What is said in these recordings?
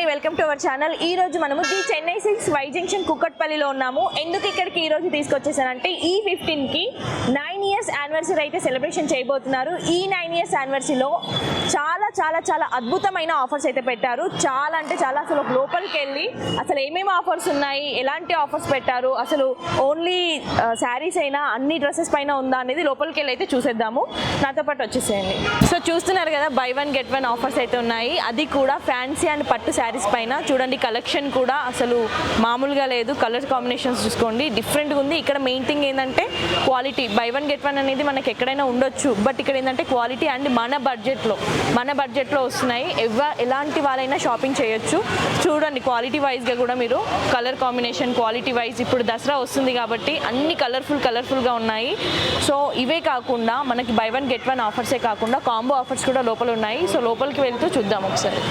Welcome to our channel. ఈ రోజు మనము the Chennai silks Y junction కుక్కట్పల్లిలో ఉన్నాము. ఎందుకు ఇక్కడికి ఈ రోజు తీసుకొచ్చేసానంటే ఈ 15కి 9 ఇయర్స్ యానివర్సరీ అయితే సెలబ్రేషన్ చేయబోతున్నారు. ఈ 9 ఇయర్స్ యానివర్సరీలో చాలా చాలా చాలా అద్భుతమైన ఆఫర్స్ అయితే పెట్టారు. చాలా అంటే చాలా అసలు లోపలికి వెళ్ళి అసలు ఏమేమి ఆఫర్స్ ఉన్నాయి, ఎలాంటి ఆఫర్స్ పెట్టారు, అసలు ఓన్లీ శారీస్ అయినా అన్ని డ్రెస్సెస్ పైన ఉందా అనేది లోపలికి వెళ్ళి అయితే చూసేద్దాము. నాతో పాటు వచ్చేసేయండి. సో చూస్తున్నారు కదా, by one get one offers అయితే ఉన్నాయి. అది కూడా ఫ్యాన్సీ అండ్ పట్టు శారీస్ పైన. చూడండి కలెక్షన్ కూడా అసలు మామూలుగా లేదు. కలర్ కాంబినేషన్స్ చూసుకోండి, డిఫరెంట్గా ఉంది. ఇక్కడ మెయిన్ థింగ్ ఏంటంటే quality. By one get one అనేది మనకి ఎక్కడైనా ఉండొచ్చు, బట్ ఇక్కడ ఏంటంటే క్వాలిటీ అండ్ మన బడ్జెట్లో వస్తున్నాయి. ఎలాంటి వాళ్ళైనా షాపింగ్ చేయొచ్చు. చూడండి క్వాలిటీ వైజ్గా కూడా మీరు కలర్ కాంబినేషన్ క్వాలిటీ వైజ్. ఇప్పుడు దసరా వస్తుంది కాబట్టి అన్ని కలర్ఫుల్గా ఉన్నాయి. సో ఇవే కాకుండా మనకి బై వన్ గెట్ వన్ ఆఫర్సే కాకుండా కాంబో ఆఫర్స్ కూడా లోపల ఉన్నాయి. సో లోపలికి వెళ్తూ చూద్దాం ఒకసారి.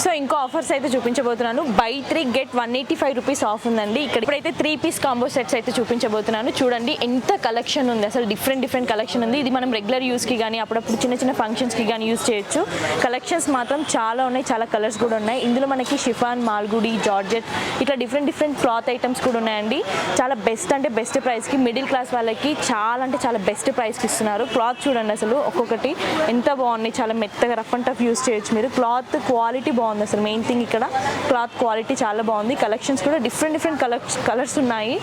సో ఇంకో ఆఫర్స్ అయితే చూపించబోతున్నాను. బై 3 గెట్ 185 రూపీస్ ఆఫ్ ఉందండి. ఇప్పుడైతే 3 పీస్ కాంబో సెట్స్ అయితే చూపించబోతున్నాను. చూడండి ఎంత కలెక్షన్ ఉంది, అసలు డిఫరెంట్ కలెక్షన్ ఉంది. ఇది మనం రెగ్యులర్ యూస్కి కానీ అప్పుడప్పుడు చిన్న ఫంక్షన్స్కి కానీ యూజ్ చేయొచ్చు. కలెక్షన్స్ మాత్రం చాలా ఉన్నాయి, చాలా కలర్స్ కూడా ఉన్నాయి. ఇందులో మనకి షిఫాన్, మాల్గుడి, జార్జెట్ ఇట్లా డిఫరెంట్ క్లాత్ ఐటమ్స్ కూడా ఉన్నాయండి. చాలా బెస్ట్ అంటే బెస్ట్ ప్రైస్కి, మిడిల్ క్లాస్ వాళ్ళకి చాలా అంటే చాలా బెస్ట్ ప్రైస్కి ఇస్తున్నారు. క్లాత్ చూడండి అసలు ఒక్కొక్కటి ఎంత బాగున్నాయి. చాలా మెత్తగా రఫ్ అండ్ టఫ్ యూజ్ చేయొచ్చు మీరు. క్లాత్ క్వాలిటీ బాగుంది. అసలు మెయిన్ థింగ్ ఇక్కడ క్లాత్ క్వాలిటీ చాలా బాగుంది. కలెక్షన్స్ కూడా డిఫరెంట్ కలర్స్ ఉన్నాయి.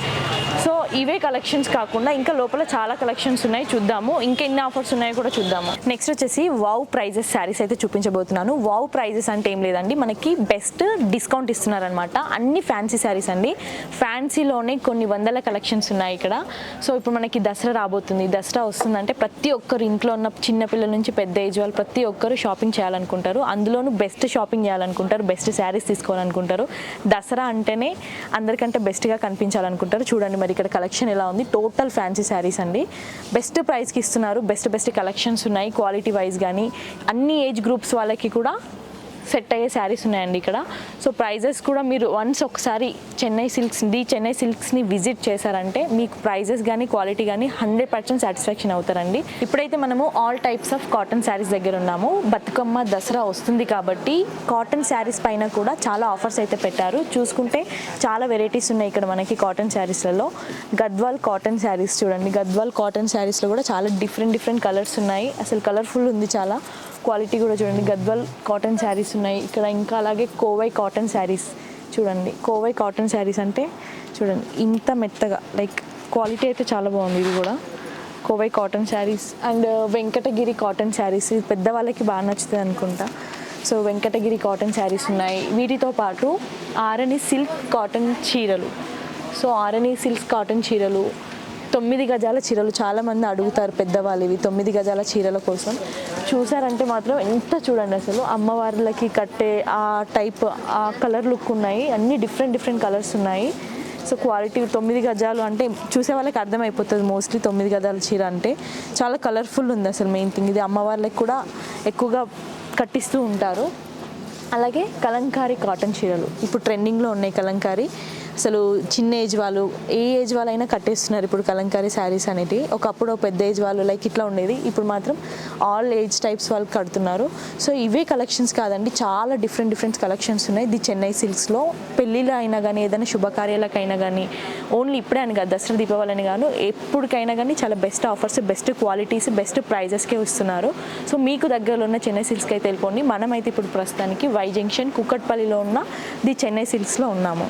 సో ఇవే కలెక్షన్స్ కాకుండా ఇంకా లోపల చాలా కలెక్షన్స్ ఉన్నాయి. చూద్దాము ఇంకా ఎన్ని ఆఫర్స్ ఉన్నాయో కూడా చూద్దాము. నెక్స్ట్ వచ్చేసి వావ్ ప్రైజెస్ శారీస్ అయితే చూపించబోతున్నాను. వావ్ ప్రైజెస్ అంటే ఏం లేదండి, మనకి బెస్ట్ డిస్కౌంట్ ఇస్తున్నారనమాట. అన్ని ఫ్యాన్సీ శారీస్ అండి. ఫ్యాన్సీలోనే కొన్ని వందల కలెక్షన్స్ ఉన్నాయి ఇక్కడ. సో ఇప్పుడు మనకి దసరా రాబోతుంది. దసరా వస్తుందంటే ప్రతి ఒక్కరు ఇంట్లో ఉన్న చిన్నపిల్లల నుంచి పెద్ద ఏజ్ వాళ్ళు ప్రతి ఒక్కరు షాపింగ్ చేయాలనుకుంటారు. అందులోనూ బెస్ట్ షాపింగ్ చేయాలనుకుంటారు, బెస్ట్ శారీస్ తీసుకోవాలనుకుంటారు. దసరా అంటేనే అందరికంటే బెస్ట్గా కనిపించాలనుకుంటారు. చూడండి మరి ఇక్కడ కలెక్షన్ ఎలా ఉంది. టోటల్ ఫ్యాన్సీ శారీస్ అండి. బెస్ట్ ప్రైస్కి ఇస్తున్నారు. బెస్ట్ కలెక్షన్స్ ఉన్నాయి. క్వాలిటీ వైజ్ కానీ అన్ని ఏజ్ గ్రూప్స్ వాళ్ళకి కూడా సెట్ అయ్యే శారీస్ ఉన్నాయండి ఇక్కడ. సో ప్రైజెస్ కూడా మీరు వన్స్ ఒకసారి చెన్నై సిల్క్స్ని విజిట్ చేశారంటే మీకు ప్రైజెస్ కానీ క్వాలిటీ కానీ 100% సాటిస్ఫాక్షన్ అవుతారండి. ఇప్పుడైతే మనము all types of cotton saris దగ్గర ఉన్నాము. బతుకమ్మ దసరా వస్తుంది కాబట్టి కాటన్ శారీస్ పైన కూడా చాలా ఆఫర్స్ అయితే పెట్టారు. చూసుకుంటే చాలా వెరైటీస్ ఉన్నాయి ఇక్కడ మనకి కాటన్ శారీస్లలో. గద్వాల్ కాటన్ శారీస్ చూడండి. గద్వాల్ కాటన్ శారీస్లో కూడా చాలా డిఫరెంట్ కలర్స్ ఉన్నాయి. అసలు కలర్ఫుల్ ఉంది చాలా. క్వాలిటీ కూడా చూడండి. గద్వాల్ కాటన్ శారీస్ ఉన్నాయి ఇక్కడ. ఇంకా అలాగే కోవై కాటన్ శారీస్ చూడండి. కోవై కాటన్ శారీస్ అంటే చూడండి ఇంత మెత్తగా, లైక్ క్వాలిటీ అయితే చాలా బాగుంది. ఇది కూడా Kovai cotton saris. And Venkatagiri cotton saris పెద్దవాళ్ళకి బాగా నచ్చుతుంది అనుకుంటా. సో వెంకటగిరి కాటన్ శారీస్ ఉన్నాయి. వీటితో పాటు ఆరణి సిల్క్ కాటన్ చీరలు. సో ఆరణి సిల్క్ కాటన్ చీరలు 9 గజాల చీరలు చాలామంది అడుగుతారు పెద్దవాళ్ళు. ఇవి 9 గజాల చీరల కోసం చూసారంటే మాత్రం ఎంత చూడండి అసలు అమ్మవార్లకి కట్టే ఆ టైప్ ఆ కలర్ లుక్ ఉన్నాయి. అన్ని డిఫరెంట్ కలర్స్ ఉన్నాయి. సో క్వాలిటీ 9 గజాలు అంటే చూసే వాళ్ళకి అర్థమైపోతుంది మోస్ట్లీ 9 గజాల చీర అంటే. చాలా కలర్ఫుల్ ఉంది అసలు మెయిన్ థింగ్. ఇది అమ్మవార్లకి కూడా ఎక్కువగా కట్టిస్తూ ఉంటారు. అలాగే కలంకారీ కాటన్ చీరలు ఇప్పుడు ట్రెండింగ్లో ఉన్నాయి. కలంకారీ అసలు చిన్న ఏజ్ వాళ్ళు, ఏ ఏజ్ వాళ్ళైనా కట్టేస్తున్నారు ఇప్పుడు కలంకారీ శారీస్ అనేవి. ఒకప్పుడు పెద్ద ఏజ్ వాళ్ళు లైక్ ఇట్లా ఉండేది, ఇప్పుడు మాత్రం ఆల్ ఏజ్ టైప్స్ వాళ్ళు కడుతున్నారు. సో ఇవే కలెక్షన్స్ కాదండి, చాలా డిఫరెంట్ కలెక్షన్స్ ఉన్నాయి ది చెన్నై సిల్క్స్లో. పెళ్ళిళ్ళు అయినా కానీ ఏదైనా శుభకార్యాలకైనా కానీ, ఓన్లీ ఇప్పుడే అని కాదు, దసరా దీపావళి అని కాదు, ఎప్పటికైనా కానీ చాలా best offers, best qualities, best ప్రైజెస్కే ఇస్తున్నారు. సో మీకు దగ్గరలో ఉన్న చెన్నై సిల్క్స్కి అయితే వెళ్ళిపోండి. మనమైతే ఇప్పుడు ప్రస్తుతానికి వై జంక్షన్ కుక్కట్పల్లిలో ఉన్న ది చెన్నై సిల్క్స్లో ఉన్నాము.